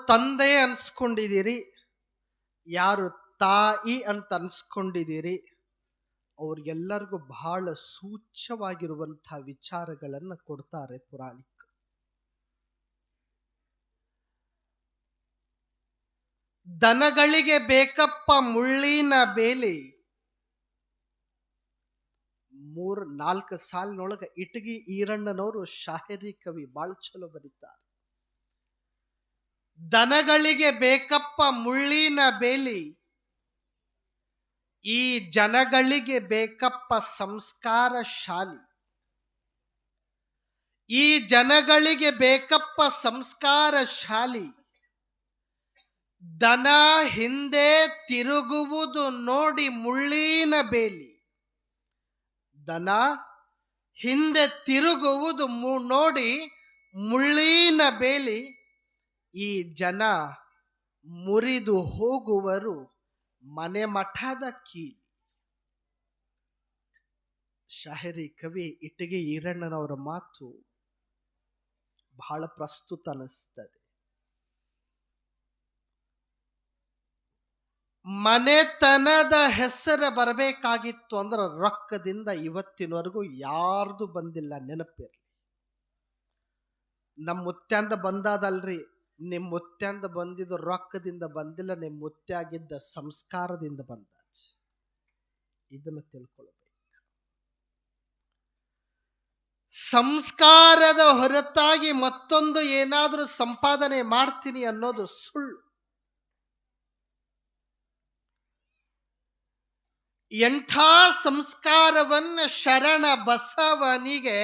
ತಂದೆ ಅನ್ಸ್ಕೊಂಡಿದ್ದೀರಿ, ಯಾರು ತಾಯಿ ಅಂತ ಅನ್ಸ್ಕೊಂಡಿದ್ದೀರಿ, ಅವ್ರಿಗೆಲ್ಲರಿಗೂ ಬಹಳ ಸೂಚ್ಯವಾಗಿರುವಂತಹ ವಿಚಾರಗಳನ್ನು ಕೊಡ್ತಾರೆ ಪುರಾಣಿಕ. ದನಗಳಿಗೆ ಬೇಕಪ್ಪ ಮುಳ್ಳಿನ ಬೇಲಿ, 3-4 ಸಾಲಿನೊಳಗೆ ಇಟಗಿ ಈರಣ್ಣನವರು ಶಾಹಿರಿ ಕವಿ ಬಾಳ ಚಲೋ ಬರೀತಾರೆ. ದನಗಳಿಗೆ ಬೇಕಪ್ಪ ಮುಳ್ಳಿನ ಬೇಲಿ, ಈ ಜನಗಳಿಗೆ ಬೇಕಪ್ಪ ಸಂಸ್ಕಾರ ಶಾಲಿ. ಈ ಜನಗಳಿಗೆ ಬೇಕಪ್ಪ ಸಂಸ್ಕಾರ ಶಾಲಿ, ದನ ಹಿಂದೆ ತಿರುಗುವುದು ನೋಡಿ ಮುಳ್ಳಿನ ಬೇಲಿ. ದನ ಹಿಂದೆ ತಿರುಗುವುದು ನೋಡಿ ಮುಳ್ಳಿನ ಬೇಲಿ, ಈ ಜನ ಮುರಿದು ಹೋಗುವರು ಮನೆ ಮಠದ ಕೀಲಿ. ಶಾಹಿರಿ ಕವಿ ಇಟಗಿ ಈರಣ್ಣನವರ ಮಾತು ಬಹಳ ಪ್ರಸ್ತುತ ಅನಿಸ್ತದೆ. ಮನೆತನದ ಹೆಸರು ಬರಬೇಕಾಗಿತ್ತು ಅಂದ್ರೆ ರೊಕ್ಕದಿಂದ ಇವತ್ತಿನವರೆಗೂ ಯಾರ್ದು ಬಂದಿಲ್ಲ, ನೆನಪಿರ್ಲಿ. ನಮ್ಮ ಮುತ್ಯಾಂದ ಬಂದಾದಲ್ರಿ, ನಿಮ್ಮ ಮುತ್ಯಾಂದ ಬಂದಿದ್ದು ರೊಕ್ಕದಿಂದ ಬಂದಿಲ್ಲ, ನಿಮ್ಮ ಮುತ್ಯಾಗಿದ್ದ ಸಂಸ್ಕಾರದಿಂದ ಬಂದ. ಇದನ್ನು ತಿಳ್ಕೊಳ್ಬೇಕು. ಸಂಸ್ಕಾರದ ಹೊರತಾಗಿ ಮತ್ತೊಂದು ಏನಾದರೂ ಸಂಪಾದನೆ ಮಾಡ್ತೀನಿ ಅನ್ನೋದು ಸುಳ್ಳು. ಎಂಥ ಸಂಸ್ಕಾರವನ್ನು ಶರಣ ಬಸವನಿಗೆ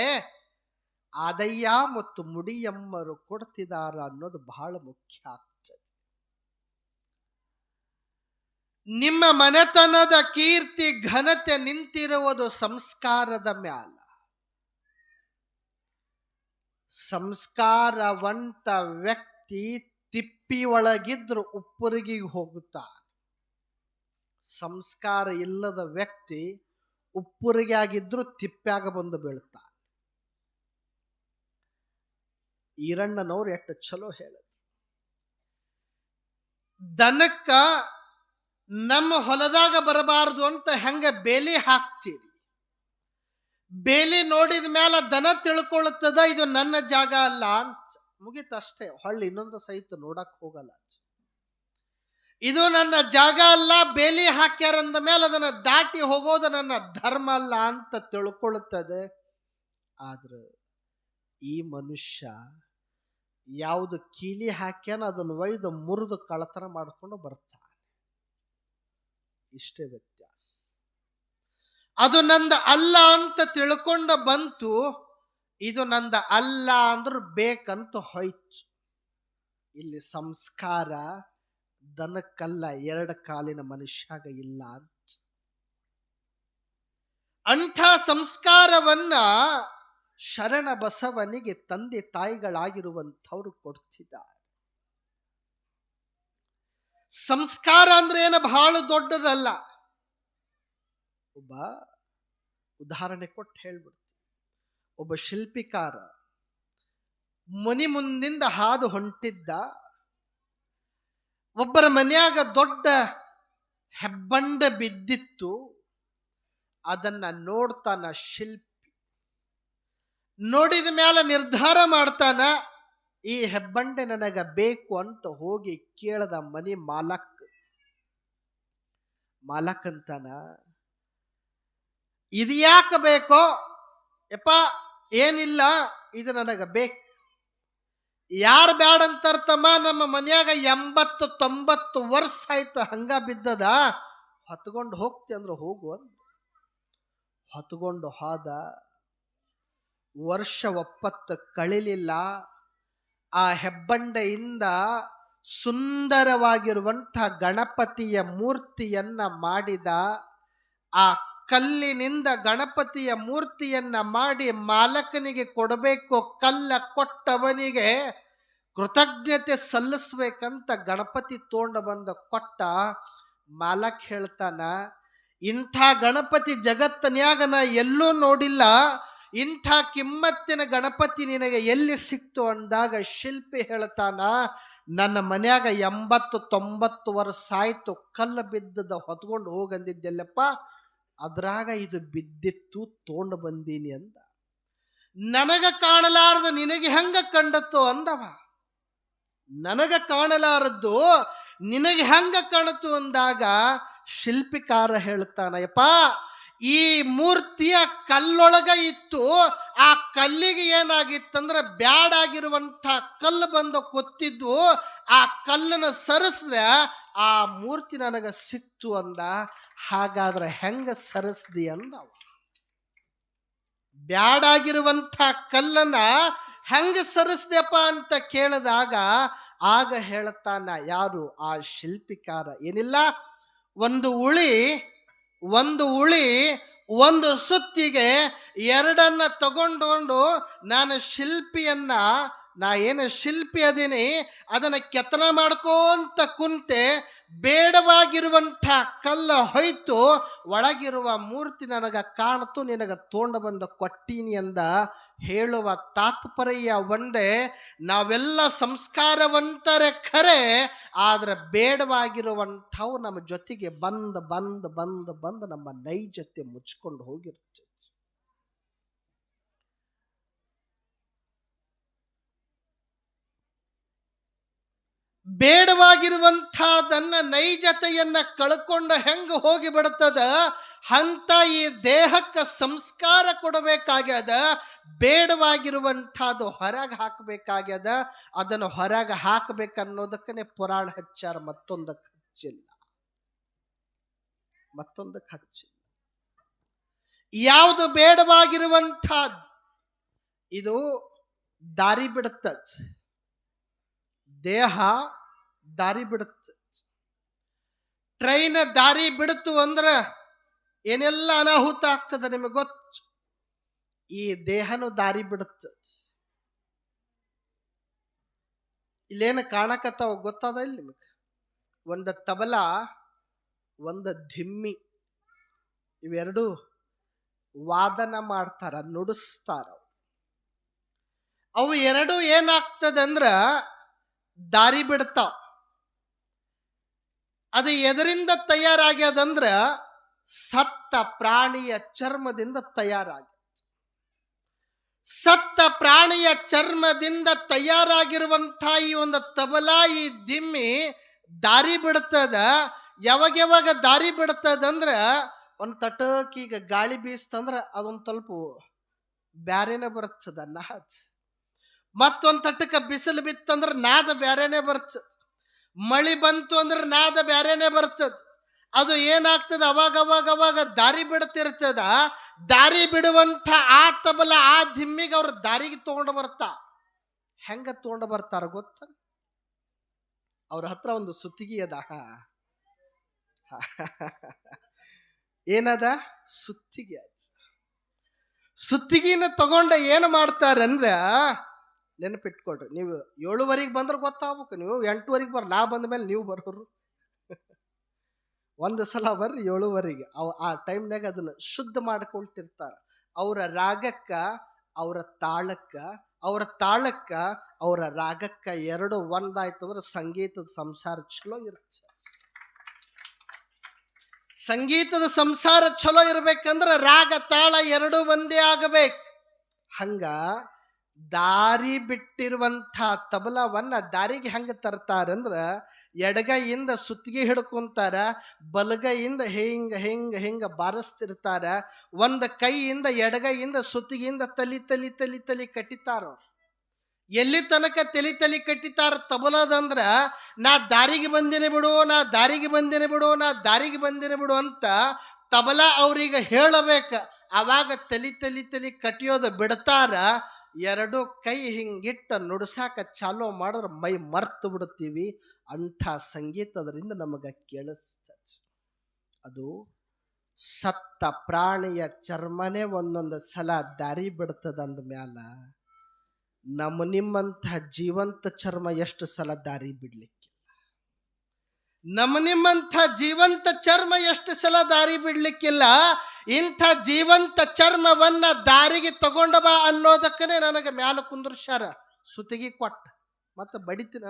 ಆದಯ್ಯ ಮತ್ತು ಮುಡಿಯಮ್ಮರು ಕೊಡ್ತಿದಾರ ಅನ್ನೋದು ಬಹಳ ಮುಖ್ಯ ಆಗ್ತದೆ. ನಿಮ್ಮ ಮನೆತನದ ಕೀರ್ತಿ ಘನತೆ ನಿಂತಿರುವುದು ಸಂಸ್ಕಾರದ ಮ್ಯಾಲ. ಸಂಸ್ಕಾರವಂತ ವ್ಯಕ್ತಿ ತಿಪ್ಪಿ ಒಳಗಿದ್ರು ಉಪ್ಪುರಿಗೆ ಹೋಗುತ್ತಾನೆ. ಸಂಸ್ಕಾರ ಇಲ್ಲದ ವ್ಯಕ್ತಿ ಉಪ್ಪುರಿಗೆ ಆಗಿದ್ರು ತಿಪ್ಪ್ಯಾಗ ಬಂದು ಬೀಳ್ತಾನೆ. ಈರಣ್ಣನವ್ರು ಎಷ್ಟು ಚಲೋ ಹೇಳಿದ್ರು. ದನಕ್ಕ ನಮ್ಮ ಹೊಲದಾಗ ಬರಬಾರದು ಅಂತ ಹೆಂಗ ಬೇಲಿ ಹಾಕ್ತೀರಿ, ಬೇಲಿ ನೋಡಿದ ಮೇಲೆ ದನ ತಿಳ್ಕೊಳ್ಳುತ್ತದ ಇದು ನನ್ನ ಜಾಗ ಅಲ್ಲ ಅಂತ, ಮುಗಿತಷ್ಟೇ. ಹೊಳ್ಳಿ ಇನ್ನೊಂದು ಸಹಿತ ನೋಡಕ್ ಹೋಗಲ್ಲ. ಇದು ನನ್ನ ಜಾಗ ಅಲ್ಲ, ಬೇಲಿ ಹಾಕ್ಯಾರಂದ ಮೇಲೆ ಅದನ್ನ ದಾಟಿ ಹೋಗೋದು ನನ್ನ ಧರ್ಮ ಅಲ್ಲ ಅಂತ ತಿಳ್ಕೊಳ್ಳುತ್ತದೆ. ಆದ್ರೆ ಈ ಮನುಷ್ಯ ಯಾವುದು ಕೀಲಿ ಹಾಕ್ಯಾನ ಅದನ್ನು ಒಯ್ದು ಮುರಿದು ಕಳತನ ಮಾಡಿಕೊಂಡು ಬರ್ತಾನೆ. ಇಷ್ಟೇ ವ್ಯತ್ಯಾಸ. ಅದು ನಂದ ಅಲ್ಲ ಅಂತ ತಿಳ್ಕೊಂಡ ಬಂತು, ಇದು ನಂದ ಅಲ್ಲ ಅಂದ್ರೂ ಬೇಕಂತ ಹೋಯ್ತು. ಇಲ್ಲಿ ಸಂಸ್ಕಾರ ದನಕ್ಕಲ್ಲ, 2 ಕಾಲಿನ ಮನುಷ್ಯಾಗ ಇಲ್ಲ ಅಂತ. ಅಂಥ ಸಂಸ್ಕಾರವನ್ನ ಶರಣ ಬಸವನಿಗೆ ತಂದೆ ತಾಯಿಗಳಾಗಿರುವಂಥವ್ರು ಕೊಡ್ತಿದ್ದಾರೆ. ಸಂಸ್ಕಾರ ಅಂದ್ರೆ ಏನು ಬಹಳ ದೊಡ್ಡದಲ್ಲ. ಒಬ್ಬ ಉದಾಹರಣೆ ಕೊಟ್ಟು ಹೇಳ್ಬಿಡ್ತೀನಿ. ಒಬ್ಬ ಶಿಲ್ಪಿಕಾರ ಮನಿ ಮುಂದಿಂದ ಹಾದು ಹೊಂಟಿದ್ದ. ಒಬ್ಬರ ಮನ್ಯಾಗ ದೊಡ್ಡ ಹೆಬ್ಬಂಡ ಬಿದ್ದಿತ್ತು. ಅದನ್ನ ನೋಡ್ತಾನ ಶಿಲ್ಪಿ. ನೋಡಿದ ಮೇಲೆ ನಿರ್ಧಾರ ಮಾಡ್ತಾನ, ಈ ಹೆಬ್ಬಂಡೆ ನನಗ ಬೇಕು ಅಂತ ಹೋಗಿ ಕೇಳದ ಮನಿ ಮಾಲಕ್ ಅಂತಾನ, ಇದು ಯಾಕೆ ಬೇಕೋ ಯಪ್ಪ, ಏನಿಲ್ಲ ಇದು ನನಗ ಬೇಕು. ಯಾರು ಬ್ಯಾಡ ಅಂತರ್ತಮ್ಮ, ನಮ್ಮ ಮನ್ಯಾಗ 80-90 ವರ್ಷ ಆಯ್ತು ಹಂಗ ಬಿದ್ದದ, ಹೊತ್ಕೊಂಡು ಹೋಗ್ತಿ ಅಂದ್ರೆ ಹೋಗು ಅಂದ. ಹೊತ್ಕೊಂಡು ಹೋದ. ವರ್ಷ 70 ಕಳಿಲಿಲ್ಲ. ಆ ಹೆಬ್ಬಂಡೆಯಿಂದ ಸುಂದರವಾಗಿರುವಂಥ ಗಣಪತಿಯ ಮೂರ್ತಿಯನ್ನ ಮಾಡಿದ. ಆ ಕಲ್ಲಿನಿಂದ ಗಣಪತಿಯ ಮೂರ್ತಿಯನ್ನ ಮಾಡಿ ಮಾಲಕನಿಗೆ ಕೊಡಬೇಕು. ಕಲ್ಲ ಕೊಟ್ಟವನಿಗೆ ಕೃತಜ್ಞತೆ ಸಲ್ಲಿಸ್ಬೇಕಂತ ಗಣಪತಿ ತೋಂಡ ಬಂದ ಕೊಟ್ಟ. ಮಾಲಕ್ ಹೇಳ್ತಾನ, ಇಂಥ ಗಣಪತಿ ಜಗತ್ತಿನ್ಯಾಗ ನಾ ಎಲ್ಲೂ ನೋಡಿಲ್ಲ, ಇಂಥ ಕಿಮ್ಮತ್ತಿನ ಗಣಪತಿ ನಿನಗೆ ಎಲ್ಲಿ ಸಿಕ್ತು ಅಂದಾಗ ಶಿಲ್ಪಿ ಹೇಳ್ತಾನ, ನನ್ನ ಮನ್ಯಾಗ 80-90 ವರ್ಷ ಆಯ್ತು, ಕಲ್ಲು ಬಿದ್ದದ ಹೊತ್ಕೊಂಡು ಹೋಗಂದಿದ್ದೆಲ್ಲಪ್ಪ, ಅದ್ರಾಗ ಇದು ಬಿದ್ದಿತ್ತು, ತಗೊಂಡು ಬಂದೀನಿ ಅಂದ. ನನಗ ಕಾಣಲಾರದು ನಿನಗೆ ಹೆಂಗ ಕಂಡತ್ತು ಅಂದವ. ನನಗ ಕಾಣಲಾರದ್ದು ನಿನಗೆ ಹೆಂಗ ಕಾಣತು ಅಂದಾಗ ಶಿಲ್ಪಿಕಾರ ಹೇಳ್ತಾನಯ್ಯಪ್ಪ, ಈ ಮೂರ್ತಿಯ ಕಲ್ಲೊಳಗ ಇತ್ತು, ಆ ಕಲ್ಲಿಗೆ ಏನಾಗಿತ್ತಂದ್ರೆ ಬ್ಯಾಡಾಗಿರುವಂಥ ಕಲ್ಲು ಬಂದು ಕೊತ್ತಿದ್ವು, ಆ ಕಲ್ಲನ್ನು ಸರಿಸ್ದೆ, ಆ ಮೂರ್ತಿ ನನಗ ಸಿಕ್ತು ಅಂದ. ಹಾಗಾದ್ರೆ ಹೆಂಗ ಸರಿಸ್ದಿ ಅಂದವ. ಬ್ಯಾಡಾಗಿರುವಂಥ ಕಲ್ಲನ್ನ ಹೆಂಗ ಸರಿಸ್ದೆಪ್ಪ ಅಂತ ಕೇಳಿದಾಗ ಆಗ ಹೇಳ್ತಾನ ಯಾರು, ಆ ಶಿಲ್ಪಿಕಾರ, ಏನಿಲ್ಲ, ಒಂದು ಉಳಿ ಒಂದು ಸುತ್ತಿಗೆ ಎರಡನ್ನ ತಗೊಂಡು ನಾನು ಶಿಲ್ಪಿಯನ್ನ, ನಾ ಏನು ಶಿಲ್ಪಿ ಅದೀನಿ, ಅದನ್ನ ಕೆತ್ತನ ಮಾಡ್ಕೊಂತ ಕುಂತೆ, ಬೇಡವಾಗಿರುವಂಥ ಕಲ್ಲ ಹೊಯ್ತು, ಒಳಗಿರುವ ಮೂರ್ತಿ ನನಗ ಕಾಣ್ತು, ನಿನಗ ತಗೊಂಡು ಬಂದು ಕೊಟ್ಟೀನಿ ಅಂದ. ಹೇಳುವ ತಾತ್ಪರ್ಯ ಒಂದೇ, ನಾವೆಲ್ಲ ಸಂಸ್ಕಾರವಂತರೇ ಖರೆ, ಆದ್ರೆ ಬೇಡವಾಗಿರುವಂಥವು ನಮ್ಮ ಜೊತೆಗೆ ಬಂದು ನಮ್ಮ ನೈಜತೆ ಮುಚ್ಕೊಂಡು ಹೋಗಿರುತ್ತೆ. ಬೇಡವಾಗಿರುವಂಥದನ್ನ ನೈಜತೆಯನ್ನ ಕಳ್ಕೊಂಡ ಹೆಂಗ ಹೋಗಿ ಬಿಡುತ್ತದ ಅಂತ ಈ ದೇಹಕ್ಕೆ ಸಂಸ್ಕಾರ ಕೊಡಬೇಕಾಗ್ಯದ. ಬೇಡವಾಗಿರುವಂಥದ್ದು ಹೊರಗೆ ಹಾಕಬೇಕಾಗ್ಯದ. ಅದನ್ನು ಹೊರಗೆ ಹಾಕಬೇಕನ್ನೋದಕ್ಕನೆ ಪುರಾಣ ಹಚ್ಚಾರ, ಮತ್ತೊಂದಕ್ಕೆ ಹಚ್ಚಿಲ್ಲ. ಯಾವುದು ಬೇಡವಾಗಿರುವಂಥದ್ದು ಇದು ದಾರಿ ಬಿಡುತ್ತ, ದೇಹ ದಾರಿ ಬಿಡುತ್ತೆ. ಟ್ರೈನ್ ದಾರಿ ಬಿಡುತ್ತು ಅಂದ್ರೆ ಏನೆಲ್ಲ ಅನಾಹುತ ಆಗ್ತದೆ ನಿಮಗೆ ಗೊತ್ತು. ಈ ದೇಹನು ದಾರಿ ಬಿಡುತ್ತೆ. ಇಲ್ಲೇನು ಕಾಣಕತ್ತಾವ ಗೊತ್ತದ ಇಲ್ಲ ನಿಮಗೆ? ಒಂದು ತಬಲ, ಒಂದು ಧಿಮ್ಮಿ, ಇವೆರಡು ವಾದನ ಮಾಡ್ತಾರ, ನುಡಿಸ್ತಾರ. ಅವು ಎರಡು ಏನಾಗ್ತದಂದ್ರ ದಾರಿ ಬಿಡ್ತಾವ. ಅದು ಎದರಿಂದ ತಯಾರಾಗ್ಯದಂದ್ರ ಸತ್ತ ಪ್ರಾಣಿಯ ಚರ್ಮದಿಂದ ತಯಾರಾಗ್ಯದ. ಸತ್ತ ಪ್ರಾಣಿಯ ಚರ್ಮದಿಂದ ತಯಾರಾಗಿರುವಂಥ ಈ ಒಂದು ತಬಲ, ಈ ದಿಮ್ಮಿ ದಾರಿ ಬಿಡ್ತದ. ಯಾವಾಗ ದಾರಿ ಬಿಡ್ತದಂದ್ರ ಒಂದು ತಟಕ್ ಈಗ ಗಾಳಿ ಬೀಸ್ತಂದ್ರ ಅದೊಂದು ಸ್ವಲ್ಪ ಬ್ಯಾರೇನೆ ಬರ್ತದ ನಾದ. ಮತ್ತೊಂದು ತಟಕ ಬಿಸಿಲು ಬಿತ್ತಂದ್ರೆ ನಾದ ಬ್ಯಾರೇನೆ ಬರ್ತದ. ಮಳಿ ಬಂತು ಅಂದ್ರೆ ನಾದ ಬ್ಯಾರೇನೆ ಬರ್ತದ. ಅದು ಏನಾಗ್ತದ, ಅವಾಗ ದಾರಿ ಬಿಡ್ತಿರ್ತದ. ದಾರಿ ಬಿಡುವಂಥ ಆ ತಬಲ, ಆ ದಿಮ್ಮಿಗೆ ಅವ್ರ ದಾರಿಗೆ ತಗೊಂಡು ಬರ್ತಾ. ಹೆಂಗ ತಗೊಂಡು ಬರ್ತಾರ ಗೊತ್ತ? ಅವ್ರ ಹತ್ರ ಒಂದು ಸುತ್ತಿಗೆ ಅದ. ಏನದ? ಸುತ್ತಿಗೆ. ಸುತ್ತಿಗೆನ ತಗೊಂಡ ಏನು ಮಾಡ್ತಾರಂದ್ರ, ನೆನಪಿಟ್ಕೊಳ್ರಿ, ನೀವು 7:15 ಬಂದ್ರೆ ಗೊತ್ತಾಗ್ಬೇಕು. ನೀವು 8:15 ಬರ್ರಿ, ನಾ ಬಂದ ಮೇಲೆ ನೀವು ಬರೋರು. ಒಂದು ಸಲ ಬರ್ರಿ 7:15. ಆ ಟೈಮ್ನಾಗ ಅದನ್ನ ಶುದ್ಧ ಮಾಡ್ಕೊಳ್ತಿರ್ತಾರ. ಅವರ ರಾಗಕ್ಕ, ಅವರ ತಾಳಕ್ಕ, ಅವರ ರಾಗಕ್ಕ ಎರಡು ಒಂದಾಯ್ತಂದ್ರೆ ಸಂಗೀತದ ಸಂಸಾರ ಚಲೋ ಇರುತ್ತೆ. ಸಂಗೀತದ ಸಂಸಾರ ಚಲೋ ಇರ್ಬೇಕಂದ್ರೆ ರಾಗ ತಾಳ ಎರಡು ಒಂದೇ ಆಗಬೇಕು. ಹಂಗ ದಾರಿ ಬಿಟ್ಟಿರುವಂಥ ತಬಲವನ್ನ ದಾರಿಗೆ ಹೆಂಗ ತರ್ತಾರಂದ್ರ, ಎಡಗೈಯಿಂದ ಸುತ್ತಿಗೆ ಹಿಡ್ಕೊಂತಾರ, ಬಲಗೈಯಿಂದ ಹೆಂಗ ಬಾರಿಸ್ತಿರ್ತಾರ. ಒಂದು ಕೈಯಿಂದ ಎಡಗೈಯಿಂದ ಸುತ್ತಿಗೆಯಿಂದ ತಲಿ ಕಟ್ಟಿತಾರ. ಎಲ್ಲಿ ತನಕ ತಲಿ ಕಟ್ಟಿತಾರ ತಬಲದಂದ್ರ, ನಾ ದಾರಿಗೆ ಬಂದಿನಿ ಬಿಡು ಅಂತ ತಬಲ ಅವ್ರಿಗೆ ಹೇಳಬೇಕ. ಅವಾಗ ತಲಿ ಕಟ್ಟಿಯೋದು ಬಿಡ್ತಾರ. ಎರಡು ಕೈ ಹಿಂಗಿಟ್ಟ ನುಡ್ಸಾಕ ಚಾಲೋ ಮಾಡಿದ್ರೆ ಮೈ ಮರ್ತು ಬಿಡುತ್ತೀವಿ. ಅಂಥ ಸಂಗೀತ ಅದರಿಂದ ನಮಗ ಕೇಳಿಸ್ತದೆ. ಅದು ಸತ್ತ ಪ್ರಾಣಿಯ ಚರ್ಮನೇ ಒಂದೊಂದು ಸಲ ದಾರಿ ಬಿಡ್ತದ ಅಂದ ಮ್ಯಾಲ ನಿಮ್ಮಂಥ ಜೀವಂತ ಚರ್ಮ ಎಷ್ಟು ಸಲ ದಾರಿ ಬಿಡ್ಲಿಕ್ಕಿಲ್ಲ. ನಿಮ್ಮಂಥ ಜೀವಂತ ಚರ್ಮ ಎಷ್ಟು ಸಲ ದಾರಿ ಬಿಡ್ಲಿಕ್ಕಿಲ್ಲ. ಇಂಥ ಜೀವಂತ ಚರ್ಮವನ್ನ ದಾರಿಗೆ ತಗೊಂಡ ಬಾ ಅನ್ನೋದಕ್ಕನೆ ನನಗೆ ಮ್ಯಾಲ ಕುಂದ್ರಸ್ಯಾರ, ಸುತ್ತಿಗೆ ಕೊಟ್ಟ. ಮತ್ತೆ ಬಡಿತಿನ